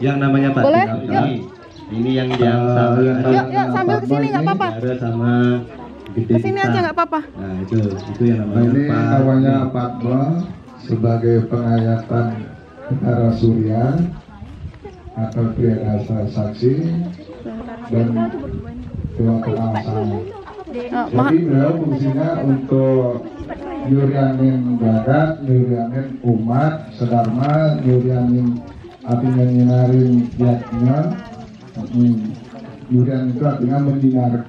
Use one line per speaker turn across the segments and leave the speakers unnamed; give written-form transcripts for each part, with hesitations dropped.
Yang namanya Pak
Boleh?
Ini yang sama.
Yuk sambil kesini nggak apa-apa.
Ada sama gede
Kesini
kita.
aja nggak apa-apa.
Nah itu yang
Nah,
namanya
ini namanya Padma sebagai penghayatan arah surya atau triadasa saksi dan dewa pengawasan. Jadi beliau fungsinya untuk nyurianin bagat, nyurianin umat, sedharma, nyurianin artinya nyinarin yatnya. Nyurian itu artinya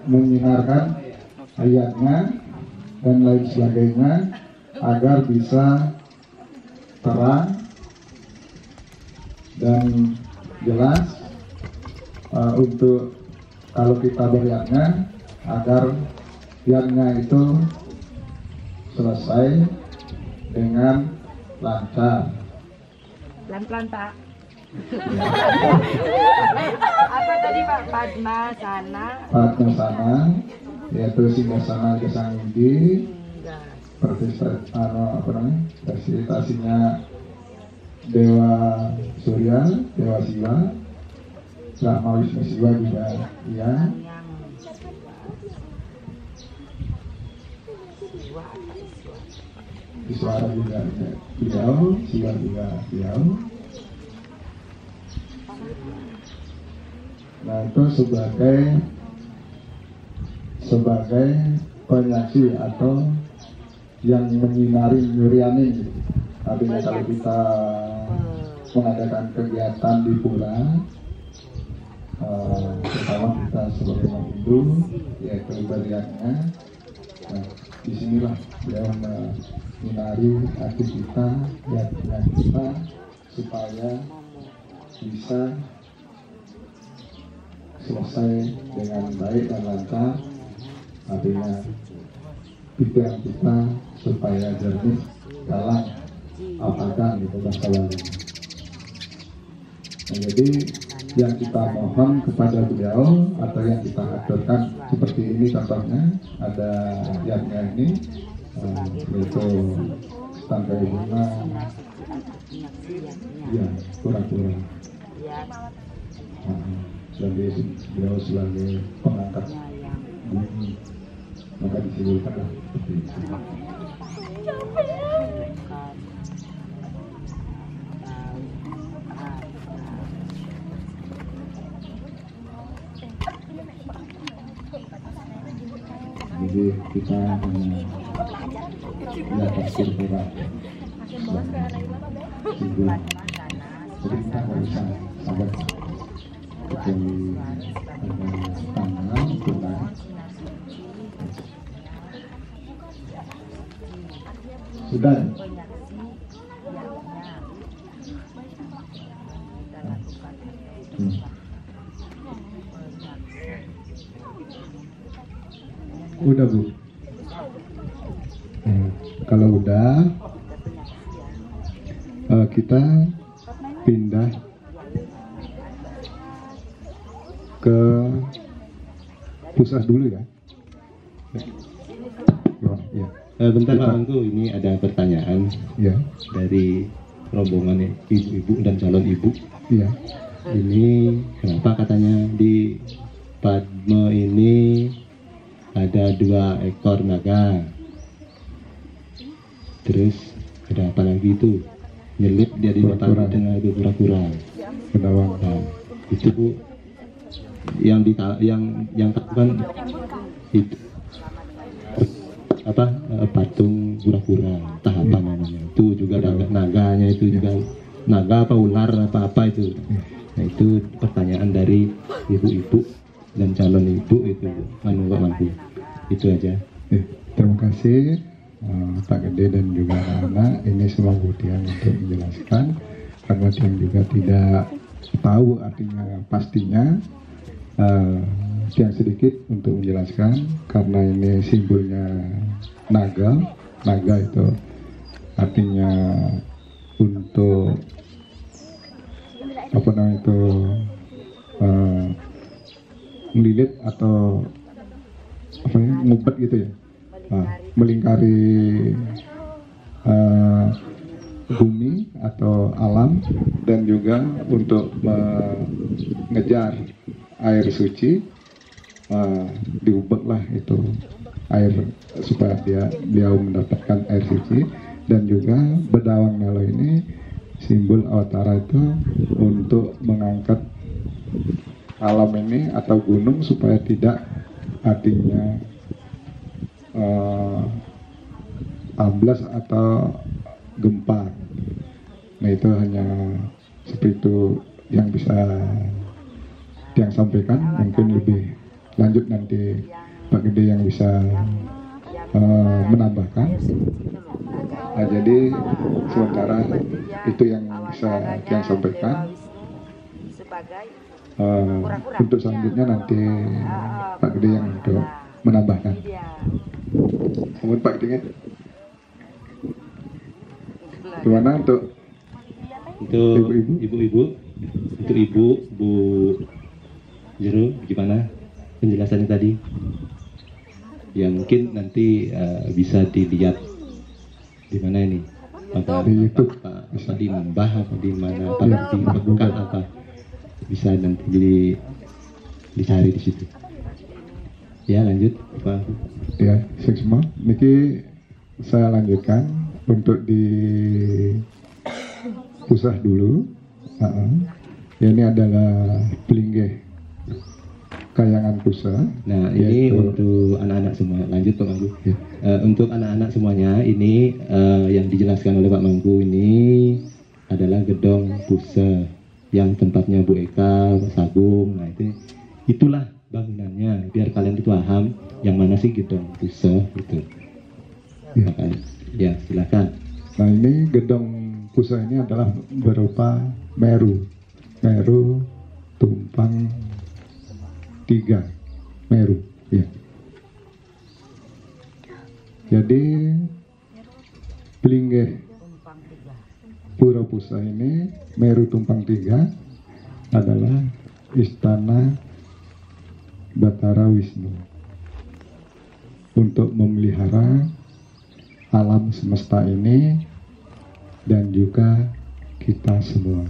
menyinarkan ayatnya dan lain sebagainya agar bisa terang dan jelas untuk kalau kita beriaknya agar yatnya itu selesai dengan lancar.
Pelan-pelan Pak. Apa tadi Pak? Padma sana.
Padma sana, yaitu singgasana Gesang Indi. Presentasinya Dewa Surya, Dewa Siwa, Brahma Wisnu Siwa juga ya. Suara juga beliau, Siwa juga beliau. Nah itu sebagai penyaksi atau yang menyinari nyuriani. Artinya kalau kita mengadakan kegiatan di pura, pertama kita sebagai umat Hindu yaitu beriaknya. Nah, disinilah beliau menyinari hati kita, niat kita supaya bisa selesai dengan baik dan lancar, artinya pikiran kita supaya jernih dalam apakah gitu masalah. Nah, jadi yang kita mohon kepada beliau atau yang kita aturkan seperti ini contohnya ada yatnya ini yaitu tangkai bunga ya pura-pura sebagai beliau sebagai pengangkat bumi maka disimpulkanlah seperti itu. Jadi kita hanya tafsir pura sehingga jadi kita nggak usah sampai kecuali tanggal bulan sudah. Udah Bu. Kalau udah kita pindah ke pusat dulu ya. Ya.
Bentar Pak Mangku, ini ada pertanyaan
Ya.
dari rombongan ibu-ibu dan calon ibu.
Iya.
Ini kenapa katanya di Padma ini ada 2 ekor naga, terus ada apa lagi itu nyelip dia di
Kura-kura.
tengah itu kura-kura.
Kedawang.
Nah, itu Bu yang kan itu apa patung kura-kura entah apa namanya itu juga naganya itu juga naga apa ular apa itu. Nah itu pertanyaan dari ibu-ibu dan calon ibu itu Pak Mangku. Itu aja.
Terima kasih Pak Gede dan juga anak-anak. Ini semua Tiang untuk menjelaskan karena Tiang juga tidak tahu artinya pastinya. Tiang sedikit untuk menjelaskan karena ini simbolnya naga. Naga itu artinya untuk apa namanya itu melilit atau apa ya, ngumpet gitu ya, melingkari bumi atau alam, dan juga untuk mengejar air suci, diubeklah itu air supaya beliau mendapatkan air suci. Dan juga bedawang nalo ini simbol Awatara itu untuk mengangkat alam ini atau gunung supaya tidak artinya amblas atau gempa. Nah itu hanya seperti itu yang bisa yang sampaikan. Mungkin lebih lanjut nanti Pak Gede yang bisa menambahkan. Nah, jadi sementara itu yang bisa yang sampaikan. Untuk selanjutnya nanti Pak Gede yang untuk menambahkan. Mohon Pak Gede. Gimana untuk
ibu-ibu, untuk ibu Bu Jero, gimana penjelasannya tadi? Ya mungkin nanti bisa dilihat di mana ini, apa
di YouTube,
apa di Mbah, apa di mana, apa di Mekah, apa bisa nanti dicari di situ. Ya lanjut Pak.
Ya, semua. Niki saya lanjutkan untuk di pusah dulu. Ini adalah Plinggeh Kayangan Pusa.
Nah ini untuk anak-anak semua. Lanjut Pak Mangku. Ya. Untuk anak-anak semuanya ini yang dijelaskan oleh Pak Mangku ini adalah gedong Pusa yang tempatnya Bu Eka, Pak Sagung. Nah itulah bangunannya. Biar kalian itu paham yang mana sih gedong Pusa itu. Ya. Makanya, ya silakan.
Nah ini gedong Pusa ini adalah berupa Meru tumpang 3 Meru, ya. Jadi Plinggeh Pura Pusa ini Meru tumpang 3 adalah istana Batara Wisnu untuk memelihara alam semesta ini dan juga kita semua.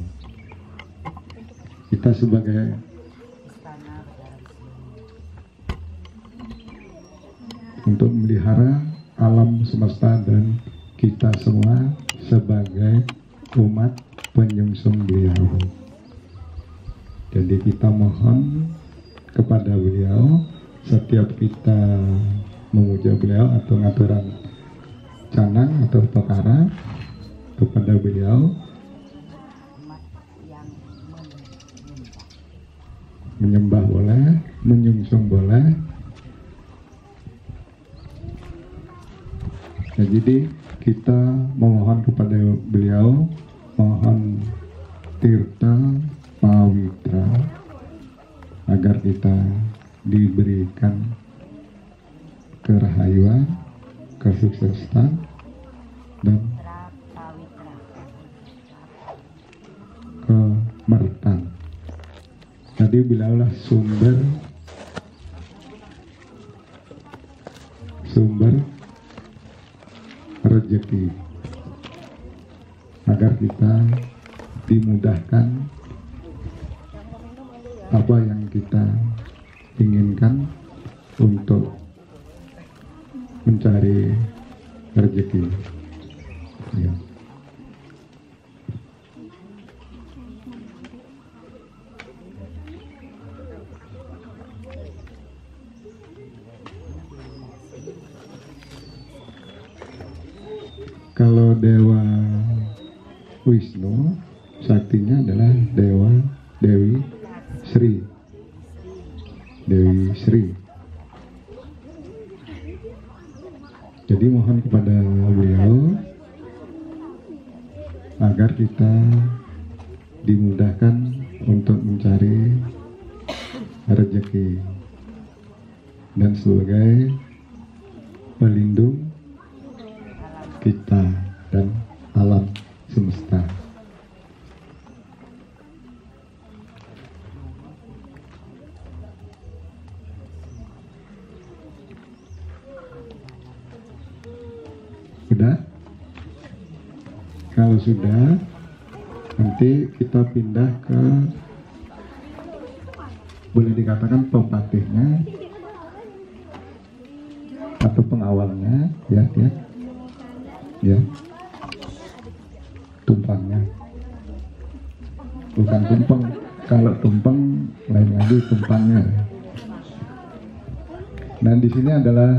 Kita sebagai untuk memelihara alam semesta dan kita semua sebagai umat penyungsung beliau. Jadi kita mohon kepada beliau setiap kita memuja beliau atau ngaturan canang atau perkara kepada beliau, menyembah boleh, menyungsung boleh. Nah, jadi kita memohon kepada beliau, mohon tirta pawitra agar kita diberikan kerahayuan, kesuksesan, dan kemertan. Tadi bilaulah sumber rezeki agar kita dimudahkan apa yang kita inginkan untuk mencari rezeki. Ya. Kalau Dewa Wisnu, saktinya adalah Dewi Sri. Jadi mohon kepada beliau agar kita dimudahkan untuk mencari rezeki dan sebagai pelindung kita dan alam semesta. Udah? Kalau kalau sudah, nanti kita pindah ke, boleh dikatakan pepatihnya atau pengawalnya, ya, tumpangnya, bukan tumpeng. Kalau tumpeng lain lagi tumpangnya. Dan di sini adalah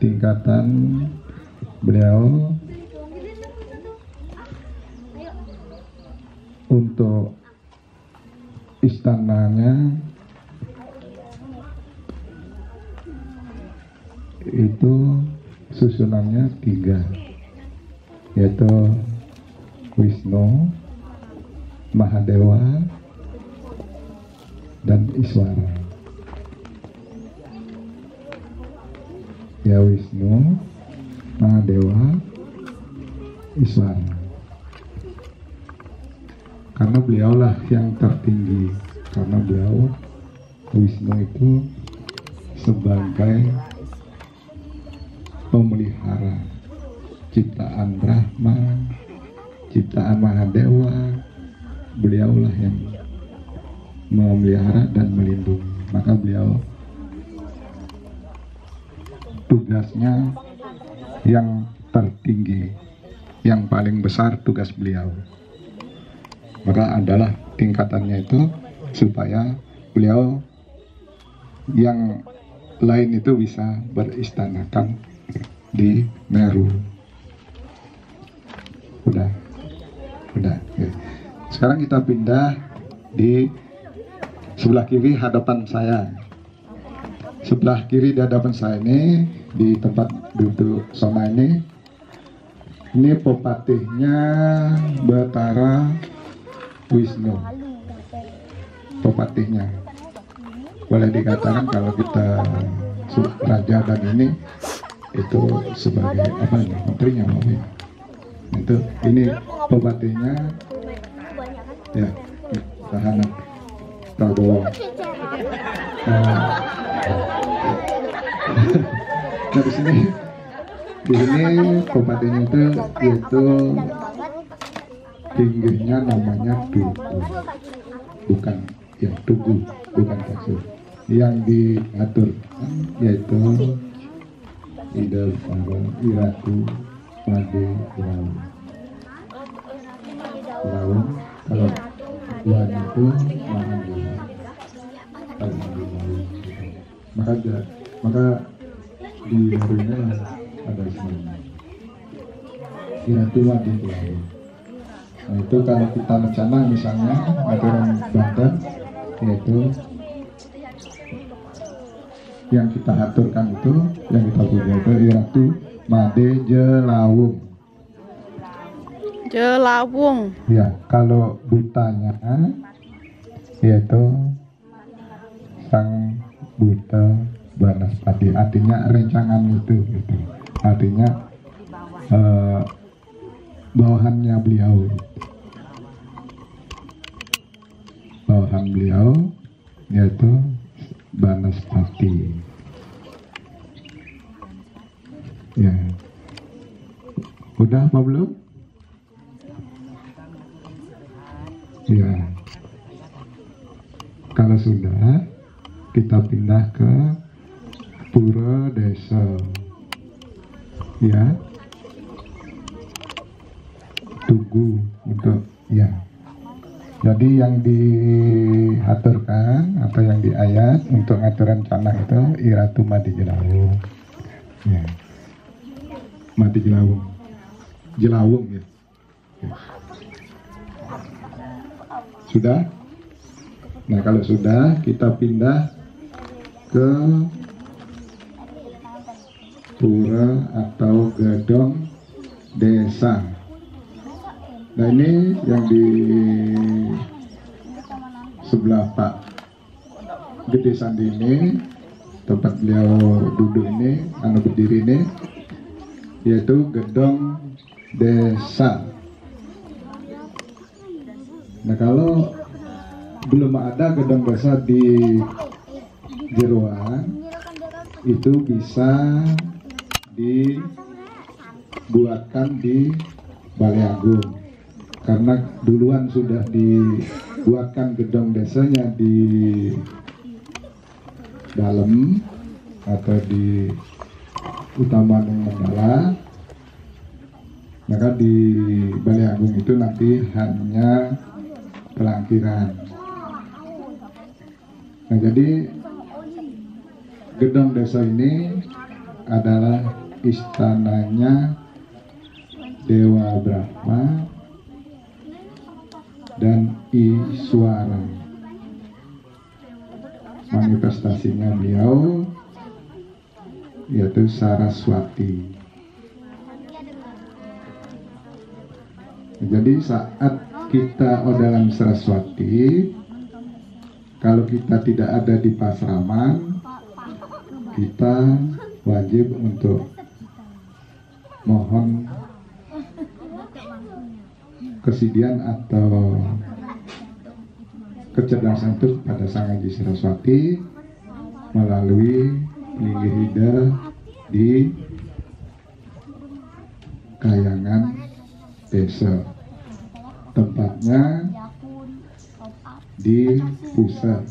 tingkatan beliau untuk istananya itu susunannya 3, yaitu Wisnu, Mahadewa, dan Iswara. Ya, Wisnu, Mahadewa, Iswara. Karena beliaulah yang tertinggi, karena beliau Wisnu itu sebagai pemelihara ciptaan Brahma, ciptaan Mahadewa, beliaulah yang memelihara dan melindungi. Maka beliau tugasnya yang tertinggi, yang paling besar tugas beliau. Maka adalah tingkatannya itu supaya beliau yang lain itu bisa beristanakan di Meru. Udah. Ya. Sekarang kita pindah di sebelah kiri hadapan saya. Sebelah kiri di hadapan saya ini, di tempat duduk Sona ini pepatihnya Batara Wisnu. Pepatihnya boleh dikatakan kalau kita raja dan ini itu sebagai apa ya, menterinya mungkin. Itu ini pepatihnya ya, tahanan Prabowo. Dari sini di sini pepatihnya itu yaitu tingginya namanya Tugu, bukan ya, Tugu bukan kasur. Yang diatur yaitu Idul Faro, Iratu, Made, Laun. Laun kalau Tuhan itu maka di Merunya ada semuanya. Iratu, Made, Laun. Nah, itu kalau kita rencana misalnya aturan Banten, yaitu yang kita aturkan itu, yang kita punya itu Iratu, Made, Jelawung.
Jelawung.
Ya, kalau butanya yaitu Sang Buta Banaspati, artinya rencangan itu gitu. Artinya bawahannya beliau. Bawahan beliau yaitu Banaspati. Ya. Udah apa belum? Ya. Kalau sudah, kita pindah ke Pura Desa. Ya. Tugu untuk ya. Jadi yang diaturkan atau yang diayat untuk aturan tanah itu Iratu, Made, Jelawung. Ya. Made, Jelawung. Jelawung ya. Ya. Sudah? Nah, kalau sudah, kita pindah ke Pura atau Gedong Desa. Nah, ini yang di sebelah Pak Gede Sandi ini, tempat beliau duduk ini, berdiri ini, yaitu Gedong Desa. Nah, kalau belum ada gedung desa di Jeroan, itu bisa dibuatkan di Balai Agung. karena duluan sudah dibuatkan gedung desanya di dalam atau di utama Mandala, maka di Balai Agung itu nanti hanya pelangkiran. Nah, jadi gedung desa ini adalah istananya Dewa Brahma dan Iswara. Manifestasinya beliau yaitu Saraswati. Jadi saat kita dalam Saraswati, kalau kita tidak ada di Pasraman, kita wajib untuk mohon kesidian atau kecerdasan itu pada Sang Haji Saraswati melalui Linggihida di Kayangan Desa, tempatnya di pusat.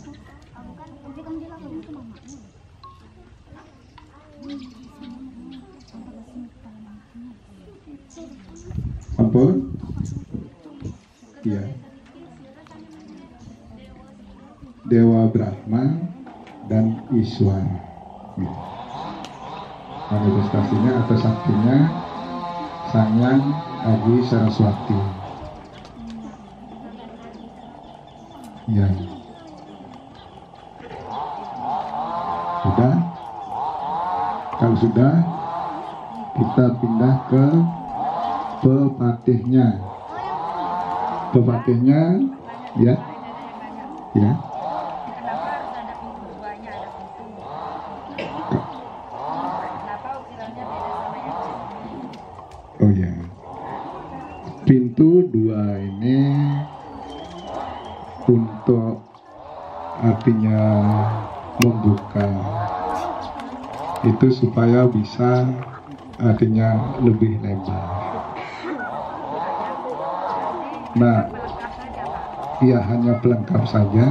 Ampun? Iya. Dewa Brahma dan Iswara. Manifestasinya atau saktinya Sang Haji Saraswati. Ya. Sudah? Kalau sudah, kita pindah ke pepatihnya. Pepatihnya, ya, ya.
Kenapa harus ada pintu duanya, ada pintu? Kenapa ukirannya beda sama yang lain?
Oh ya, pintu dua ini untuk artinya membuka itu supaya bisa artinya lebih lebar. Nah, ya hanya pelengkap saja.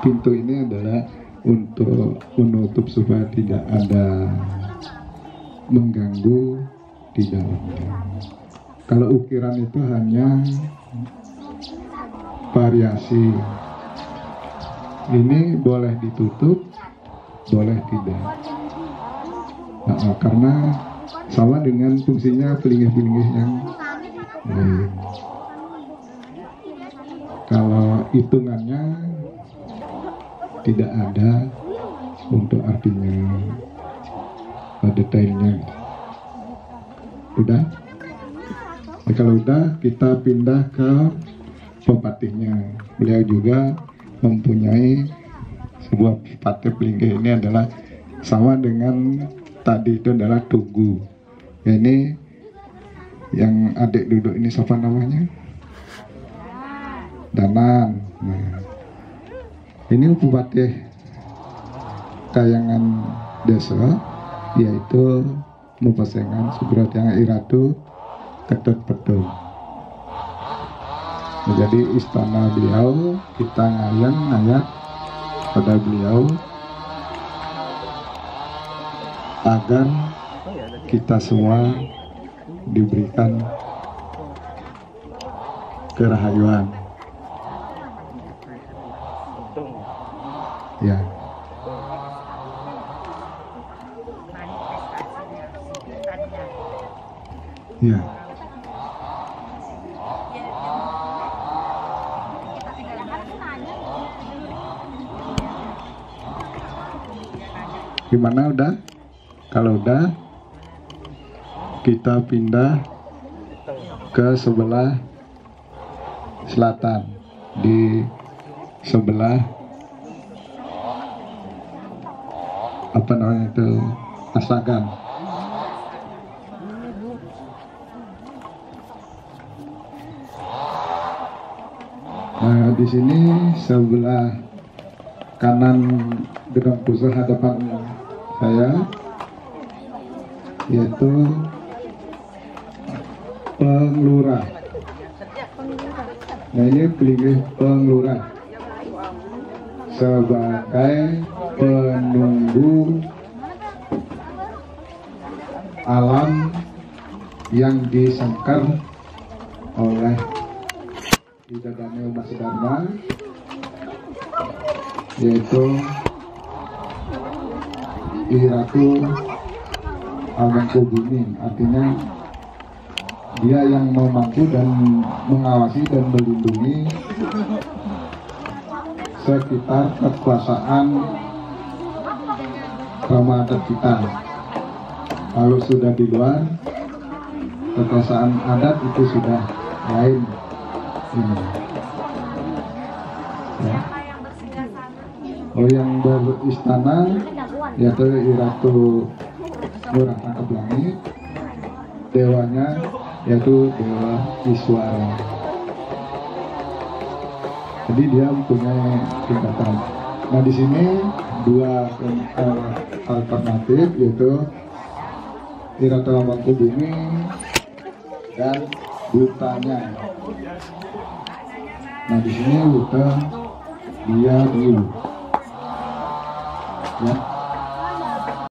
Pintu ini adalah untuk menutup supaya tidak ada mengganggu di dalamnya. Kalau ukiran itu hanya variasi. Ini boleh ditutup, boleh tidak. Nah, karena sama dengan fungsinya pelinggih-pelinggih yang lain. Kalau hitungannya tidak ada untuk artinya detailnya. Udah? Nah, kalau udah, kita pindah ke pepatihnya. Beliau juga mempunyai sebuah pepatih pelinggih. Ini adalah sama dengan tadi itu adalah Tugu. Ya, ini yang adik duduk ini siapa namanya? Danan. Nah, ini pepatih Kayangan Desa, yaitu Mupasengan Subratya Iratu Ketut Petung. Jadi istana beliau, kita ngayang pada beliau agar kita semua diberikan kerahayuan. Ya. Ya. Gimana udah? Kalau udah, kita pindah ke sebelah selatan, di sebelah apa namanya itu, Asagan. Nah, di sini sebelah kanan gedung pusat hadapan saya yaitu penglurah. Nah ini pilih penglurah sebagai penunggu alam yang disangkar oleh Idadane Mas Dharma, yaitu Iratu Amangkubumin. Artinya dia yang memangku dan mengawasi dan melindungi sekitar kekuasaan Rama adat kita. Kalau sudah di luar kekuasaan adat itu sudah lain ini. Ya. Oh yang beristana yaitu Iratu Murah Tangkap Langit, dewanya yaitu Dewa Iswara. Jadi dia mempunyai tingkatan. Nah di sini dua alternatif yaitu Iratu Amangkubumin dan Butanya. Nah di sini Buta dia dulu. Ya.